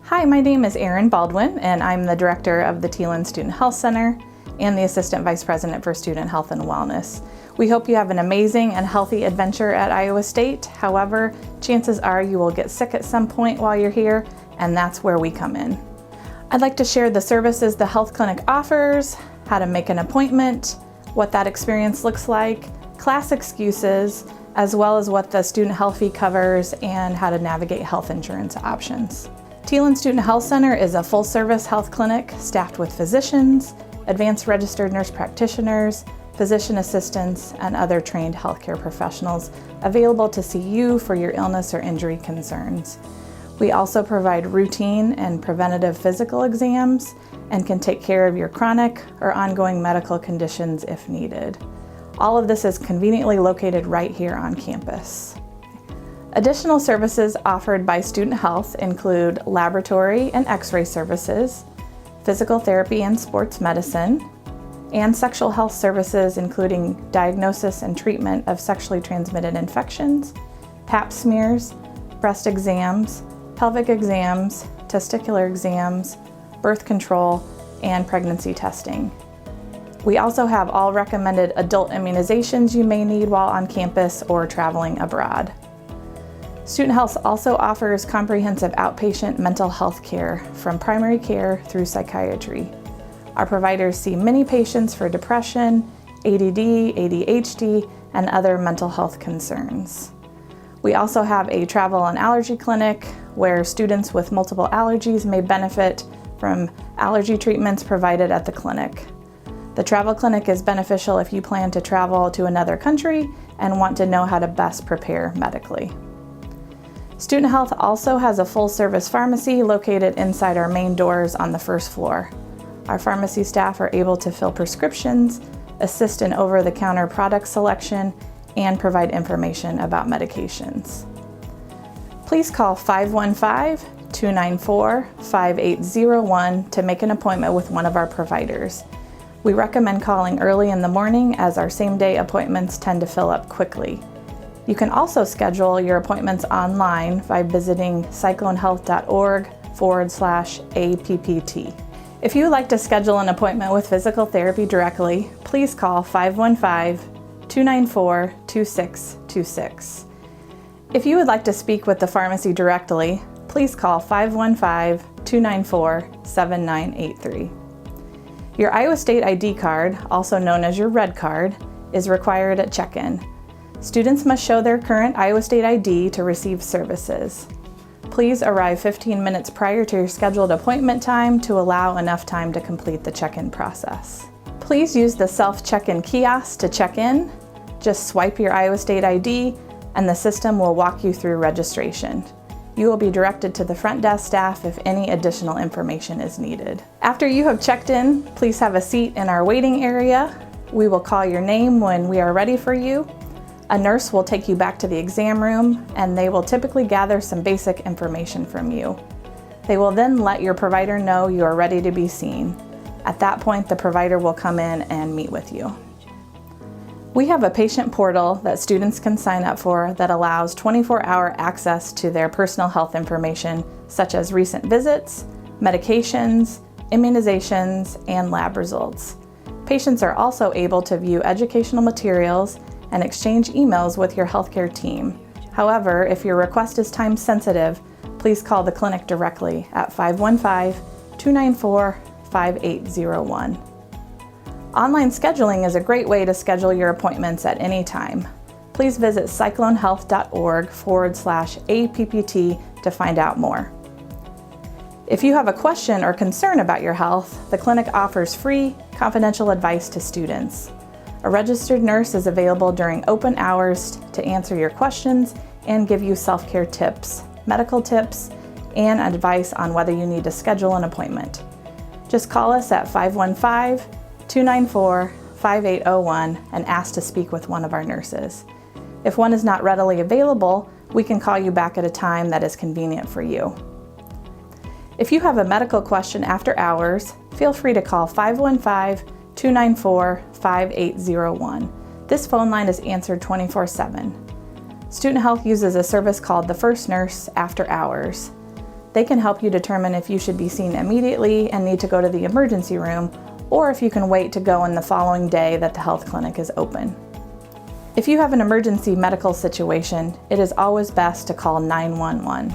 Hi, my name is Erin Baldwin, and I'm the director of the Thielen Student Health Center and the Assistant Vice President for Student Health and Wellness. We hope you have an amazing and healthy adventure at Iowa State. However, chances are you will get sick at some point while you're here, and that's where we come in. I'd like to share the services the health clinic offers, how to make an appointment, what that experience looks like, class excuses, as well as what the student health fee covers and how to navigate health insurance options. Thielen Student Health Center is a full-service health clinic staffed with physicians, advanced registered nurse practitioners, physician assistants, and other trained healthcare professionals available to see you for your illness or injury concerns. We also provide routine and preventative physical exams and can take care of your chronic or ongoing medical conditions if needed. All of this is conveniently located right here on campus. Additional services offered by Student Health include laboratory and x-ray services, physical therapy and sports medicine, and sexual health services including diagnosis and treatment of sexually transmitted infections, pap smears, breast exams, pelvic exams, testicular exams, birth control, and pregnancy testing. We also have all recommended adult immunizations you may need while on campus or traveling abroad. Student Health also offers comprehensive outpatient mental health care from primary care through psychiatry. Our providers see many patients for depression, ADD, ADHD, and other mental health concerns. We also have a travel and allergy clinic where students with multiple allergies may benefit from allergy treatments provided at the clinic. The travel clinic is beneficial if you plan to travel to another country and want to know how to best prepare medically. Student Health also has a full-service pharmacy located inside our main doors on the first floor. Our pharmacy staff are able to fill prescriptions, assist in over-the-counter product selection, and provide information about medications. Please call 515-294-5801 to make an appointment with one of our providers. We recommend calling early in the morning as our same-day appointments tend to fill up quickly. You can also schedule your appointments online by visiting cyclonehealth.org/APPT. If you would like to schedule an appointment with physical therapy directly, please call 515-294-2626. If you would like to speak with the pharmacy directly, please call 515-294-7983. Your Iowa State ID card, also known as your red card, is required at check-in. Students must show their current Iowa State ID to receive services. Please arrive 15 minutes prior to your scheduled appointment time to allow enough time to complete the check-in process. Please use the self-check-in kiosk to check in. Just swipe your Iowa State ID and the system will walk you through registration. You will be directed to the front desk staff if any additional information is needed. After you have checked in, please have a seat in our waiting area. We will call your name when we are ready for you. A nurse will take you back to the exam room and they will typically gather some basic information from you. They will then let your provider know you are ready to be seen. At that point, the provider will come in and meet with you. We have a patient portal that students can sign up for that allows 24-hour access to their personal health information, such as recent visits, medications, immunizations, and lab results. Patients are also able to view educational materials and exchange emails with your healthcare team. However, if your request is time sensitive, please call the clinic directly at 515-294-5801. Online scheduling is a great way to schedule your appointments at any time. Please visit cyclonehealth.org/APPT to find out more. If you have a question or concern about your health, the clinic offers free, confidential advice to students. A registered nurse is available during open hours to answer your questions and give you self-care tips, medical tips, and advice on whether you need to schedule an appointment. Just call us at 515-294-5801 and ask to speak with one of our nurses. If one is not readily available, we can call you back at a time that is convenient for you. If you have a medical question after hours, feel free to call 515-294-5801. This phone line is answered 24/7. Student Health uses a service called the First Nurse After Hours. They can help you determine if you should be seen immediately and need to go to the emergency room, or if you can wait to go in the following day that the health clinic is open. If you have an emergency medical situation, it is always best to call 911.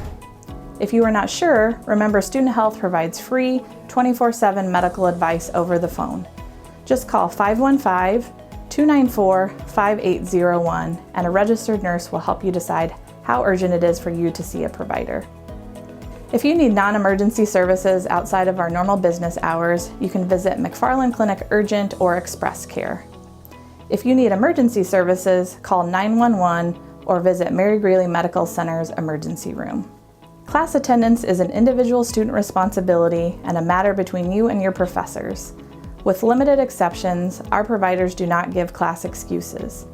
If you are not sure, remember Student Health provides free 24/7 medical advice over the phone. Just call 515-294-5801 and a registered nurse will help you decide how urgent it is for you to see a provider. If you need non-emergency services outside of our normal business hours, you can visit McFarland Clinic Urgent or Express Care. If you need emergency services, call 911 or visit Mary Greeley Medical Center's emergency room. Class attendance is an individual student responsibility and a matter between you and your professors. With limited exceptions, our providers do not give class excuses.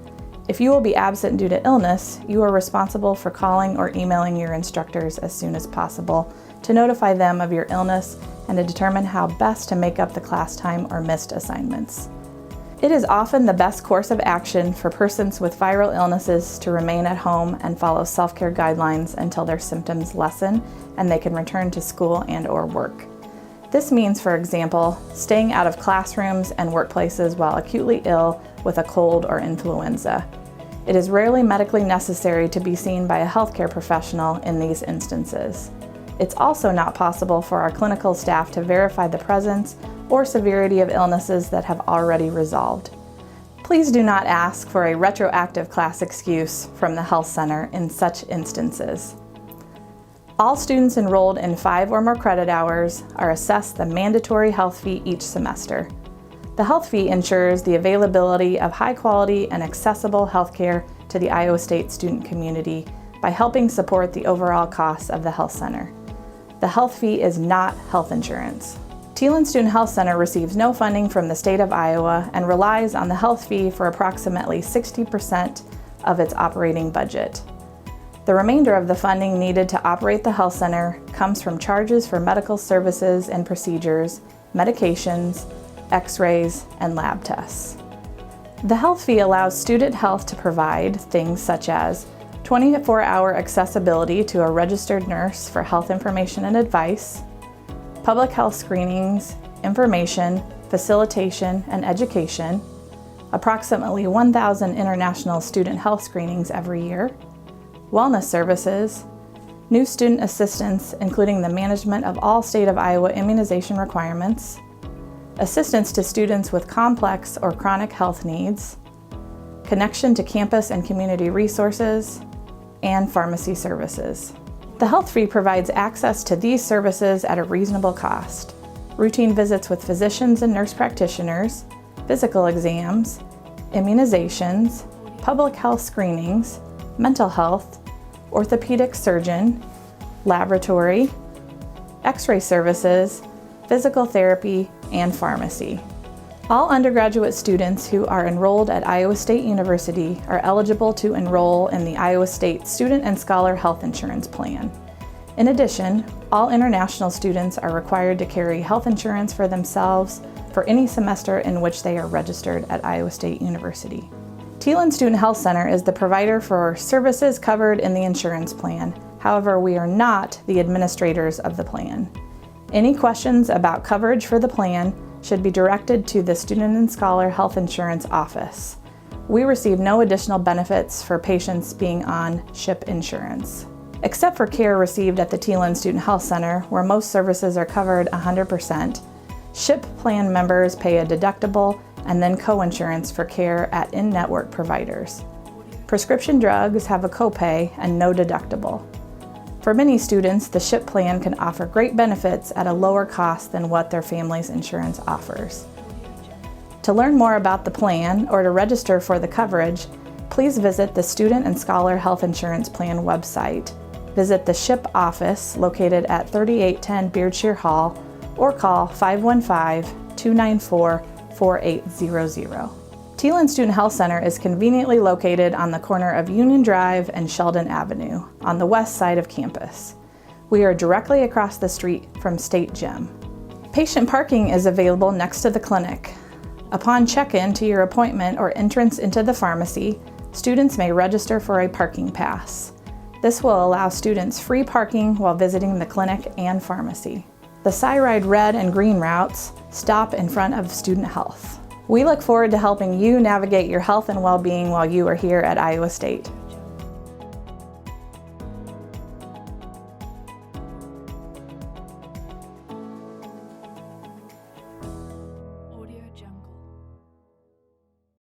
If you will be absent due to illness, you are responsible for calling or emailing your instructors as soon as possible to notify them of your illness and to determine how best to make up the class time or missed assignments. It is often the best course of action for persons with viral illnesses to remain at home and follow self-care guidelines until their symptoms lessen and they can return to school and/or work. This means, for example, staying out of classrooms and workplaces while acutely ill with a cold or influenza. It is rarely medically necessary to be seen by a healthcare professional in these instances. It's also not possible for our clinical staff to verify the presence or severity of illnesses that have already resolved. Please do not ask for a retroactive class excuse from the health center in such instances. All students enrolled in 5 or more credit hours are assessed the mandatory health fee each semester. The health fee ensures the availability of high quality and accessible healthcare to the Iowa State student community by helping support the overall costs of the health center. The health fee is not health insurance. Thielen Student Health Center receives no funding from the state of Iowa and relies on the health fee for approximately 60% of its operating budget. The remainder of the funding needed to operate the health center comes from charges for medical services and procedures, medications, x-rays, and lab tests. The health fee allows student health to provide things such as 24-hour accessibility to a registered nurse for health information and advice, public health screenings, information, facilitation, and education, approximately 1,000 international student health screenings every year, wellness services, new student assistance including the management of all state of Iowa immunization requirements, assistance to students with complex or chronic health needs, connection to campus and community resources, and pharmacy services. The health fee provides access to these services at a reasonable cost. Routine visits with physicians and nurse practitioners, physical exams, immunizations, public health screenings, mental health, orthopedic surgeon, laboratory, x-ray services, physical therapy, and pharmacy. All undergraduate students who are enrolled at Iowa State University are eligible to enroll in the Iowa State Student and Scholar Health Insurance Plan. In addition, all international students are required to carry health insurance for themselves for any semester in which they are registered at Iowa State University. Thielen Student Health Center is the provider for services covered in the insurance plan. However, we are not the administrators of the plan. Any questions about coverage for the plan should be directed to the Student and Scholar Health Insurance Office. We receive no additional benefits for patients being on SHIP insurance. Except for care received at the Thielen Student Health Center, where most services are covered 100%, SHIP plan members pay a deductible and then co-insurance for care at in-network providers. Prescription drugs have a copay and no deductible. For many students, the SHIP plan can offer great benefits at a lower cost than what their family's insurance offers. To learn more about the plan or to register for the coverage, please visit the Student and Scholar Health Insurance Plan website, visit the SHIP office located at 3810 Beardshear Hall, or call 515-294-4800. Thielen Student Health Center is conveniently located on the corner of Union Drive and Sheldon Avenue on the west side of campus. We are directly across the street from State Gym. Patient parking is available next to the clinic. Upon check-in to your appointment or entrance into the pharmacy, students may register for a parking pass. This will allow students free parking while visiting the clinic and pharmacy. The SciRide red and green routes stop in front of student health. We look forward to helping you navigate your health and well-being while you are here at Iowa State.